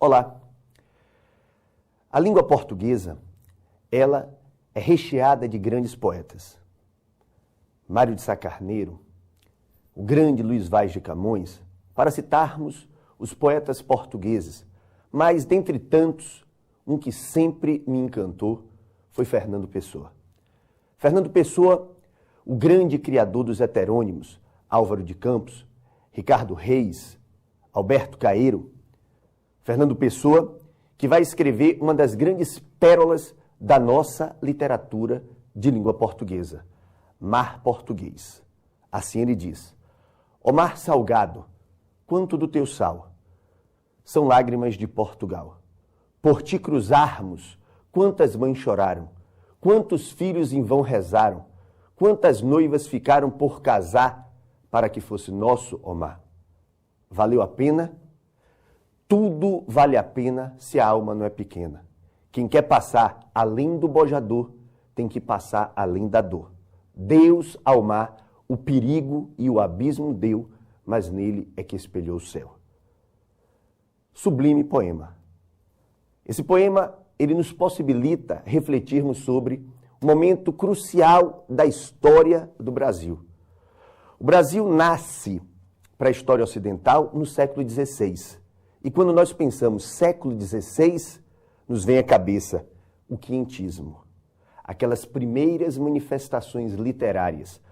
Olá! A língua portuguesa, ela é recheada de grandes poetas. Mário de Sá Carneiro, o grande Luís Vaz de Camões, para citarmos os poetas portugueses, mas dentre tantos, um que sempre me encantou foi Fernando Pessoa. Fernando Pessoa, o grande criador dos heterônimos, Álvaro de Campos, Ricardo Reis, Alberto Caeiro. Fernando Pessoa, que vai escrever uma das grandes pérolas da nossa literatura de língua portuguesa, Mar Português. Assim ele diz: ó mar salgado, quanto do teu sal, são lágrimas de Portugal. Por ti cruzarmos, quantas mães choraram, quantos filhos em vão rezaram, quantas noivas ficaram por casar para que fosse nosso, ó mar. Valeu a pena? Tudo vale a pena se a alma não é pequena. Quem quer passar além do bojador tem que passar além da dor. Deus ao mar o perigo e o abismo deu, mas nele é que espelhou o céu. Sublime poema. Esse poema, ele nos possibilita refletirmos sobre um momento crucial da história do Brasil. O Brasil nasce para a história ocidental no século XVI. E quando nós pensamos século XVI, nos vem à cabeça o quientismo. Aquelas primeiras manifestações literárias.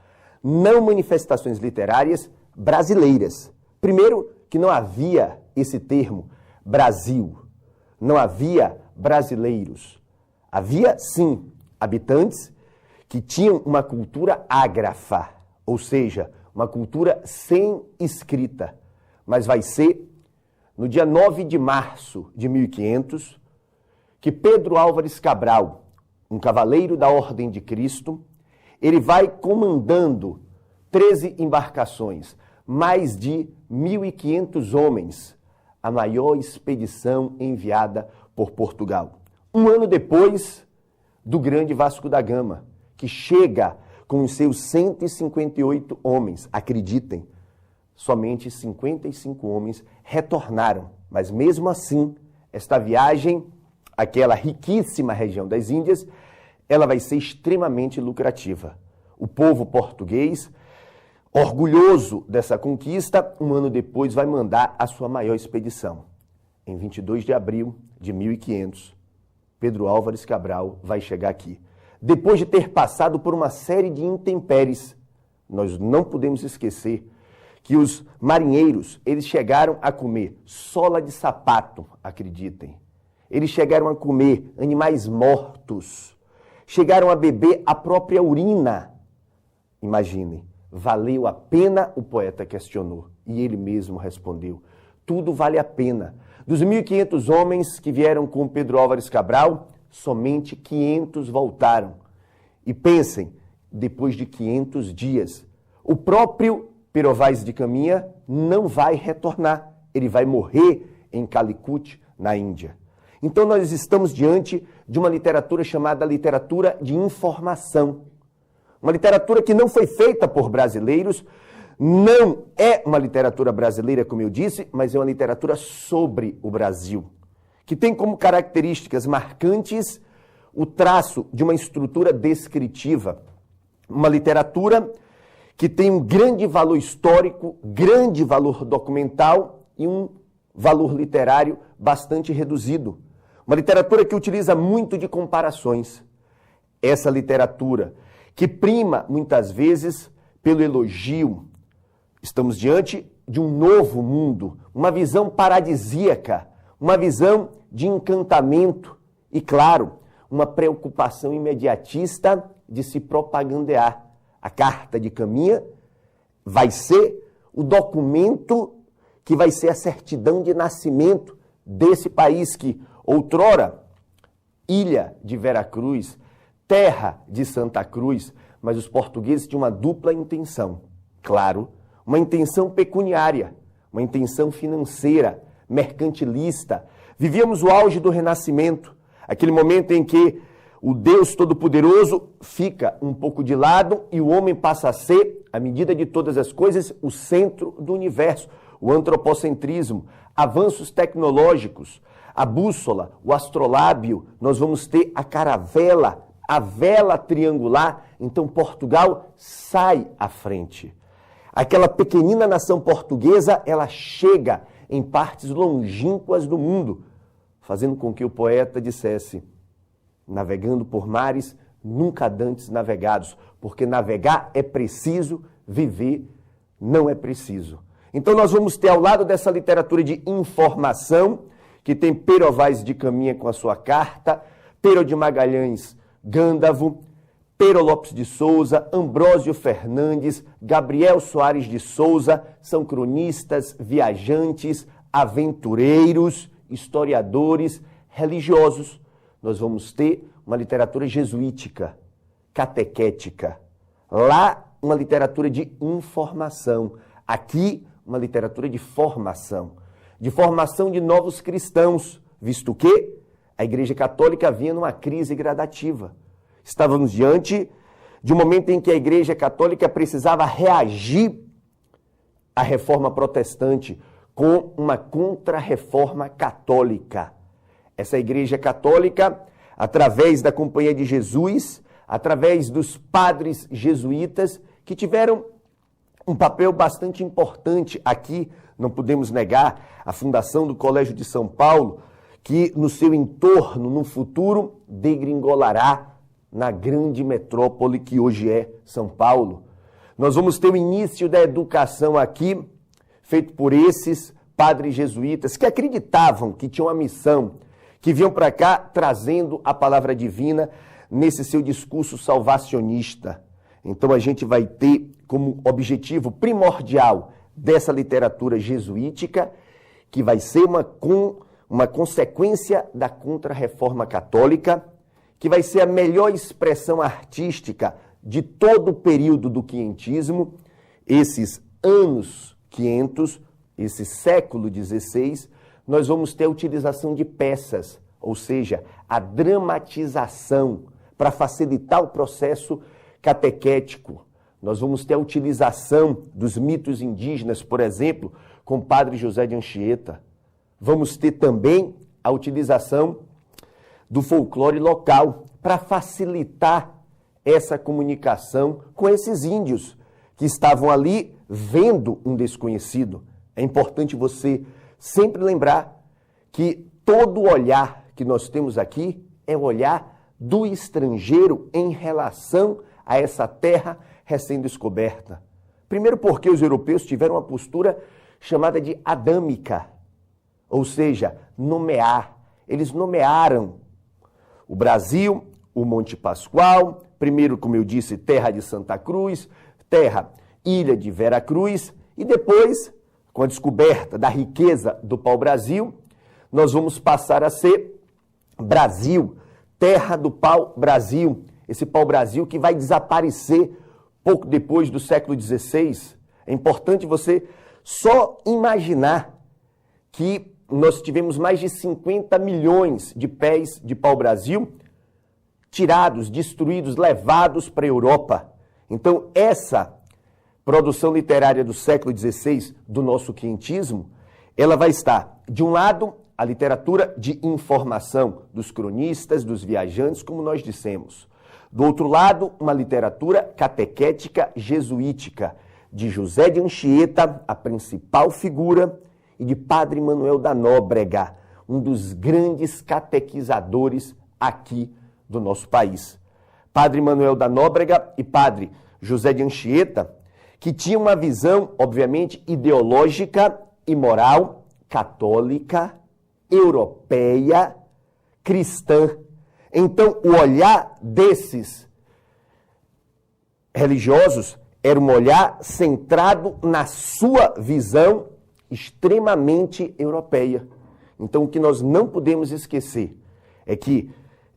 Não manifestações literárias brasileiras. Primeiro, que não havia esse termo Brasil. Não havia brasileiros. Havia, sim, habitantes que tinham uma cultura ágrafa, ou seja, uma cultura sem escrita. Mas vai ser no dia 9 de março de 1500 que Pedro Álvares Cabral, um cavaleiro da Ordem de Cristo, ele vai comandando 13 embarcações, mais de 1.500 homens, a maior expedição enviada por Portugal. Um ano depois do grande Vasco da Gama, que chega com os seus 158 homens, acreditem, somente 55 homens retornaram. Mas mesmo assim, esta viagem, aquela riquíssima região das Índias, ela vai ser extremamente lucrativa. O povo português, orgulhoso dessa conquista, um ano depois vai mandar a sua maior expedição. Em 22 de abril de 1500, Pedro Álvares Cabral vai chegar aqui. Depois de ter passado por uma série de intempéries, nós não podemos esquecer que os marinheiros, eles chegaram a comer sola de sapato, acreditem. Eles chegaram a comer animais mortos. Chegaram a beber a própria urina. Imaginem, valeu a pena? O poeta questionou. E ele mesmo respondeu: tudo vale a pena. Dos 1.500 homens que vieram com Pedro Álvares Cabral, somente 500 voltaram. E pensem, depois de 500 dias, o próprio Pero Vaz de Caminha não vai retornar. Ele vai morrer em Calicut, na Índia. Então nós estamos diante de uma literatura chamada literatura de informação. Uma literatura que não foi feita por brasileiros, não é uma literatura brasileira, como eu disse, mas é uma literatura sobre o Brasil, que tem como características marcantes o traço de uma estrutura descritiva. Uma literatura que tem um grande valor histórico, grande valor documental e um valor literário bastante reduzido. Uma literatura que utiliza muito de comparações. Essa literatura que prima, muitas vezes, pelo elogio. Estamos diante de um novo mundo, uma visão paradisíaca, uma visão de encantamento e, claro, uma preocupação imediatista de se propagandear. A Carta de Caminha vai ser o documento que vai ser a certidão de nascimento desse país que, outrora, ilha de Veracruz, terra de Santa Cruz, mas os portugueses tinham uma dupla intenção. Claro, uma intenção pecuniária, uma intenção financeira, mercantilista. Vivíamos o auge do Renascimento, aquele momento em que o Deus Todo-Poderoso fica um pouco de lado e o homem passa a ser, à medida de todas as coisas, o centro do universo. O antropocentrismo, avanços tecnológicos, a bússola, o astrolábio, nós vamos ter a caravela, a vela triangular. Então Portugal sai à frente. Aquela pequenina nação portuguesa, ela chega em partes longínquas do mundo, fazendo com que o poeta dissesse: navegando por mares nunca dantes navegados, porque navegar é preciso, viver não é preciso. Então nós vamos ter, ao lado dessa literatura de informação, que tem Pero Vaz de Caminha com a sua carta, Pero de Magalhães, Gândavo, Pero Lopes de Souza, Ambrósio Fernandes, Gabriel Soares de Souza, são cronistas, viajantes, aventureiros, historiadores, religiosos. Nós vamos ter uma literatura jesuítica, catequética. Lá, uma literatura de informação. Aqui, uma literatura de formação de novos cristãos, visto que a Igreja Católica vinha numa crise gradativa. Estávamos diante de um momento em que a Igreja Católica precisava reagir à reforma protestante com uma contra-reforma católica. Essa Igreja Católica, através da Companhia de Jesus, através dos padres jesuítas, que tiveram um papel bastante importante aqui, não podemos negar, a fundação do Colégio de São Paulo, que no seu entorno, no futuro, degringolará na grande metrópole que hoje é São Paulo. Nós vamos ter o início da educação aqui, feito por esses padres jesuítas, que acreditavam que tinham uma missão, que vinham para cá trazendo a palavra divina nesse seu discurso salvacionista. Então a gente vai ter como objetivo primordial dessa literatura jesuítica, que vai ser uma consequência da contra-reforma católica, que vai ser a melhor expressão artística de todo o período do quinhentismo, esses anos 500, esse século XVI, nós vamos ter a utilização de peças, ou seja, a dramatização, para facilitar o processo catequético. Nós vamos ter a utilização dos mitos indígenas, por exemplo, com o padre José de Anchieta. Vamos ter também a utilização do folclore local para facilitar essa comunicação com esses índios que estavam ali vendo um desconhecido. É importante você sempre lembrar que todo olhar que nós temos aqui é o olhar do estrangeiro em relação a essa terra recém-descoberta. Primeiro porque os europeus tiveram uma postura chamada de adâmica, ou seja, nomear. Eles nomearam o Brasil, o Monte Pascoal, primeiro, como eu disse, terra de Santa Cruz, terra, ilha de Vera Cruz, e depois, com a descoberta da riqueza do pau-brasil, nós vamos passar a ser Brasil, terra do pau-brasil, esse pau-brasil que vai desaparecer pouco depois do século XVI. É importante você só imaginar que nós tivemos mais de 50 milhões de pés de pau-brasil tirados, destruídos, levados para a Europa. Então, essa produção literária do século XVI, do nosso quinhentismo, ela vai estar, de um lado, a literatura de informação dos cronistas, dos viajantes, como nós dissemos. Do outro lado, uma literatura catequética jesuítica, de José de Anchieta, a principal figura, e de Padre Manuel da Nóbrega, um dos grandes catequizadores aqui do nosso país. Padre Manuel da Nóbrega e Padre José de Anchieta, que tinham uma visão, obviamente, ideológica e moral, católica, europeia, cristã. Então, o olhar desses religiosos era um olhar centrado na sua visão extremamente europeia. Então, o que nós não podemos esquecer é que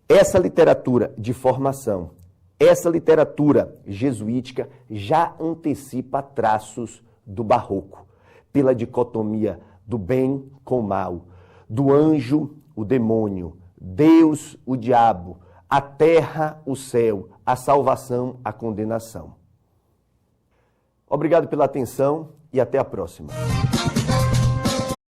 essa literatura de formação, essa literatura jesuítica já antecipa traços do barroco, pela dicotomia do bem com o mal, do anjo, o demônio, Deus, o diabo, a terra, o céu, a salvação, a condenação. Obrigado pela atenção e até a próxima.